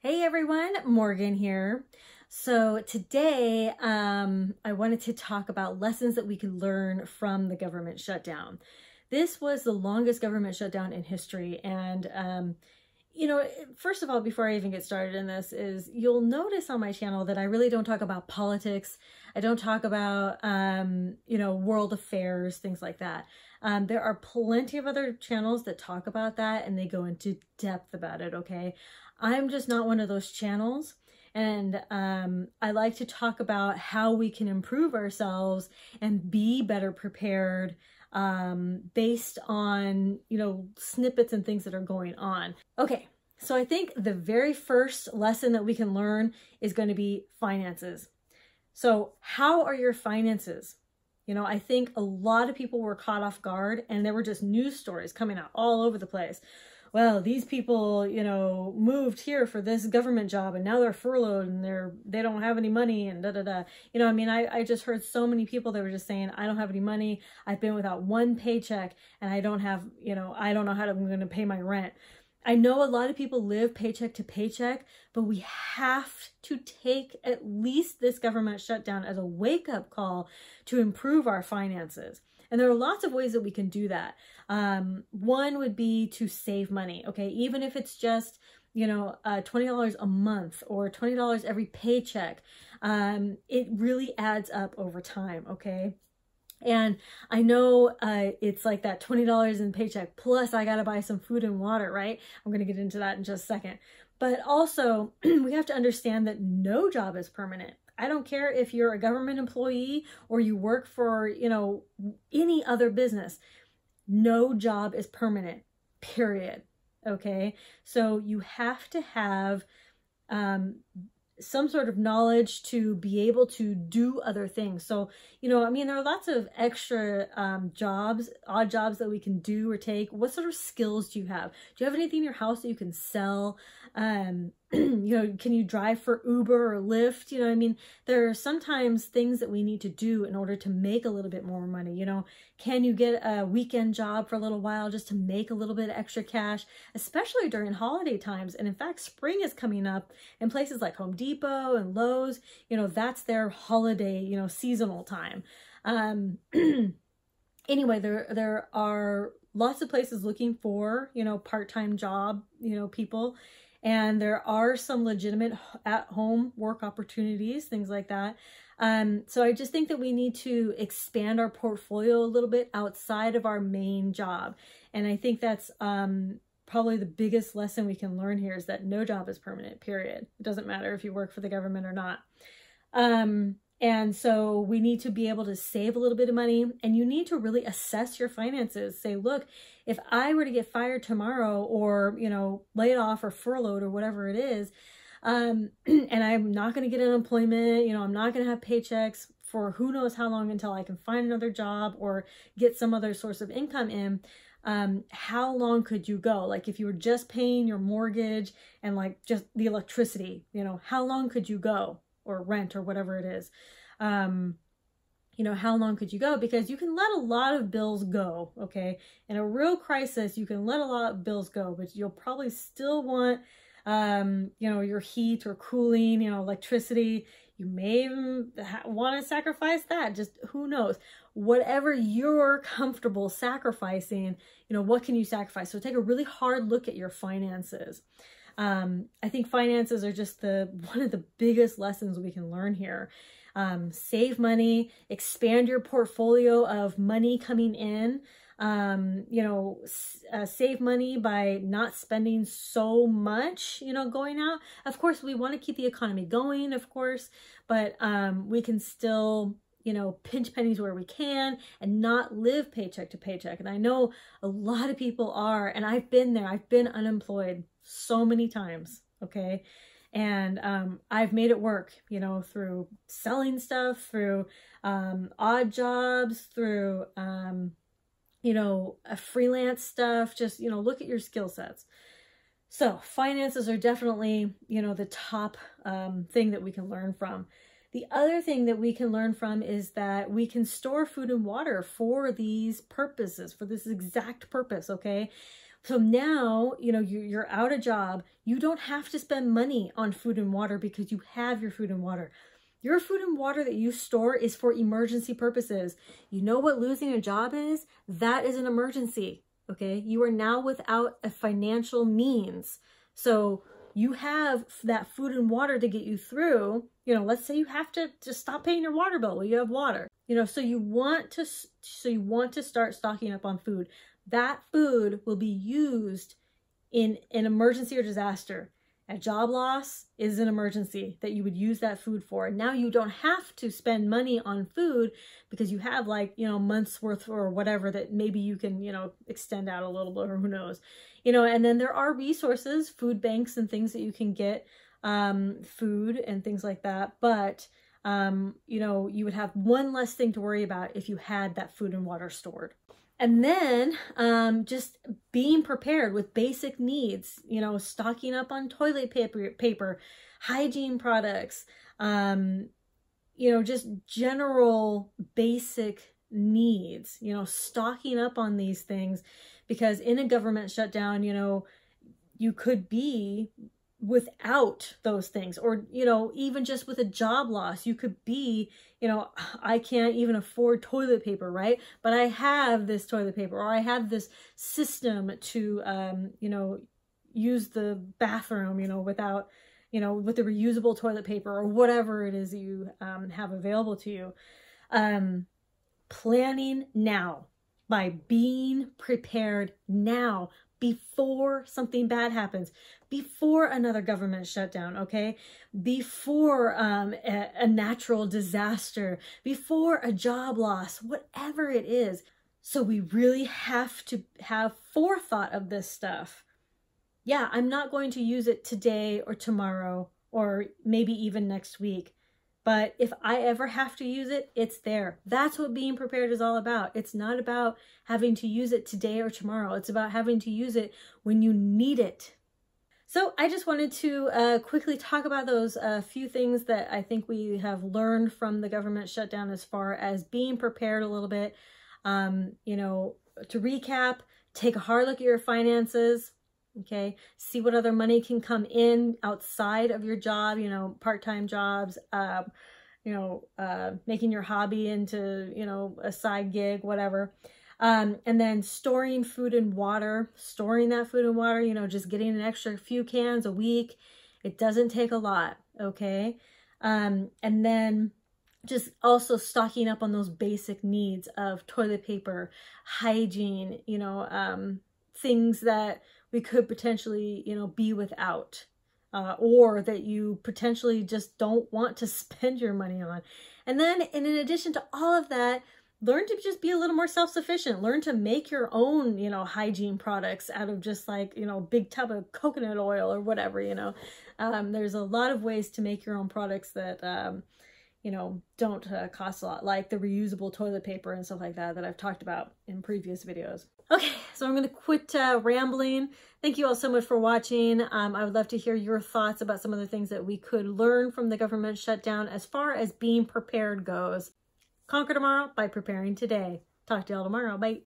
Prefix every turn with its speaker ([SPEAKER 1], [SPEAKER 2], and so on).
[SPEAKER 1] Hey everyone, Morgan here. So today I wanted to talk about lessons that we could learn from the government shutdown. This was the longest government shutdown in history, and first of all, before I even get started in this, is you'll notice on my channel that I really don't talk about politics. I don't talk about world affairs, things like that. There are plenty of other channels that talk about that and they go into depth about it, okay? I'm just not one of those channels, and I like to talk about how we can improve ourselves and be better prepared based on, snippets and things that are going on. Okay, so I think the very first lesson that we can learn is going to be finances. So how are your finances? I think a lot of people were caught off guard, and there were just news stories coming out all over the place. Well, these people, moved here for this government job and now they're furloughed and they don't have any money and da-da-da. I just heard so many people that were just saying, I don't have any money. I've been without one paycheck and I don't have, I don't know how I'm going to pay my rent. I know a lot of people live paycheck to paycheck, but we have to take at least this government shutdown as a wake-up call to improve our finances. And there are lots of ways that we can do that. One would be to save money, okay? Even if it's just, $20 a month or $20 every paycheck, it really adds up over time, okay? And I know it's like that $20 in paycheck, plus I gotta buy some food and water, right? I'm gonna get into that in just a second. But also, we have to understand that no job is permanent. I don't care if you're a government employee or you work for, any other business. No job is permanent, period. Okay? So you have to have some sort of knowledge to be able to do other things. So, there are lots of extra jobs, odd jobs that we can do or take. What sort of skills do you have? Do you have anything in your house that you can sell? Can you drive for Uber or Lyft? There are sometimes things that we need to do in order to make a little bit more money. Can you get a weekend job for a little while just to make a little bit of extra cash, especially during holiday times? And in fact, spring is coming up in places like Home Depot and Lowe's. That's their holiday, seasonal time. Anyway, there are lots of places looking for, part-time job, people. And there are some legitimate at-home work opportunities, things like that. So I just think that we need to expand our portfolio a little bit outside of our main job. And I think that's probably the biggest lesson we can learn here, is that no job is permanent, period. It doesn't matter if you work for the government or not. And so we need to be able to save a little bit of money, and you need to really assess your finances. Say, look, if I were to get fired tomorrow or, laid off or furloughed or whatever it is, and I'm not going to get unemployment, I'm not going to have paychecks for who knows how long until I can find another job or get some other source of income in, how long could you go? Like if you were just paying your mortgage and like just the electricity, how long could you go? Or rent or whatever it is. How long could you go? Because you can let a lot of bills go, okay? In a real crisis, you can let a lot of bills go, but you'll probably still want, your heat or cooling, electricity. You may even want to sacrifice that. Just who knows? Whatever you're comfortable sacrificing, what can you sacrifice? So take a really hard look at your finances. I think finances are just one of the biggest lessons we can learn here. Save money, expand your portfolio of money coming in, save money by not spending so much, going out. Of course, we want to keep the economy going, of course, but we can still pinch pennies where we can and not live paycheck to paycheck. And I know a lot of people are, and I've been there. I've been unemployed so many times, okay? And I've made it work, through selling stuff, through odd jobs, through, freelance stuff. Just, look at your skill sets. So finances are definitely, the top thing that we can learn from. The other thing that we can learn from is that we can store food and water for these purposes, for this exact purpose, okay? So now, you know, you're out of job. You don't have to spend money on food and water because you have your food and water. Your food and water that you store is for emergency purposes. You know what losing a job is? That is an emergency, okay? You are now without a financial means. So you have that food and water to get you through. You know, let's say you have to just stop paying your water bill. Well, you have water. You know, so you want to start stocking up on food. That food will be used in an emergency or disaster. A job loss is an emergency that you would use that food for. Now you don't have to spend money on food because you have, like, you know, months worth or whatever that maybe you can, you know, extend out a little bit, or who knows, you know. And then there are resources, food banks and things that you can get food and things like that. But, you know, you would have one less thing to worry about if you had that food and water stored. And then just being prepared with basic needs, you know, stocking up on toilet paper, hygiene products, you know, just general basic needs, you know, stocking up on these things, because in a government shutdown, you know, you could be without those things, or, you know, even just with a job loss, you could be, you know, I can't even afford toilet paper, right? But I have this toilet paper, or I have this system to, you know, use the bathroom, you know, without, you know, with the reusable toilet paper, or whatever it is you have available to you. Planning now, by being prepared now, before something bad happens, before another government shutdown, okay? Before a natural disaster, before a job loss, whatever it is. So we really have to have forethought of this stuff. Yeah, I'm not going to use it today or tomorrow, or maybe even next week. But if I ever have to use it, it's there. That's what being prepared is all about. It's not about having to use it today or tomorrow. It's about having to use it when you need it. So I just wanted to quickly talk about those few things that I think we have learned from the government shutdown as far as being prepared a little bit. You know, to recap, take a hard look at your finances. Okay, see what other money can come in outside of your job, you know, part-time jobs, you know, making your hobby into, you know, a side gig, whatever. And then storing food and water, storing that food and water, you know, just getting an extra few cans a week. It doesn't take a lot, okay? And then just also stocking up on those basic needs of toilet paper, hygiene, you know, things that we could potentially, you know, be without, or that you potentially just don't want to spend your money on. And then, in addition to all of that, learn to just be a little more self-sufficient. Learn to make your own, you know, hygiene products out of just, like, you know, a big tub of coconut oil or whatever, you know. There's a lot of ways to make your own products that, you know, don't cost a lot, like the reusable toilet paper and stuff like that that I've talked about in previous videos. Okay, so I'm going to quit rambling. Thank you all so much for watching. I would love to hear your thoughts about some of the things that we could learn from the government shutdown as far as being prepared goes. Conquer tomorrow by preparing today. Talk to y'all tomorrow. Bye.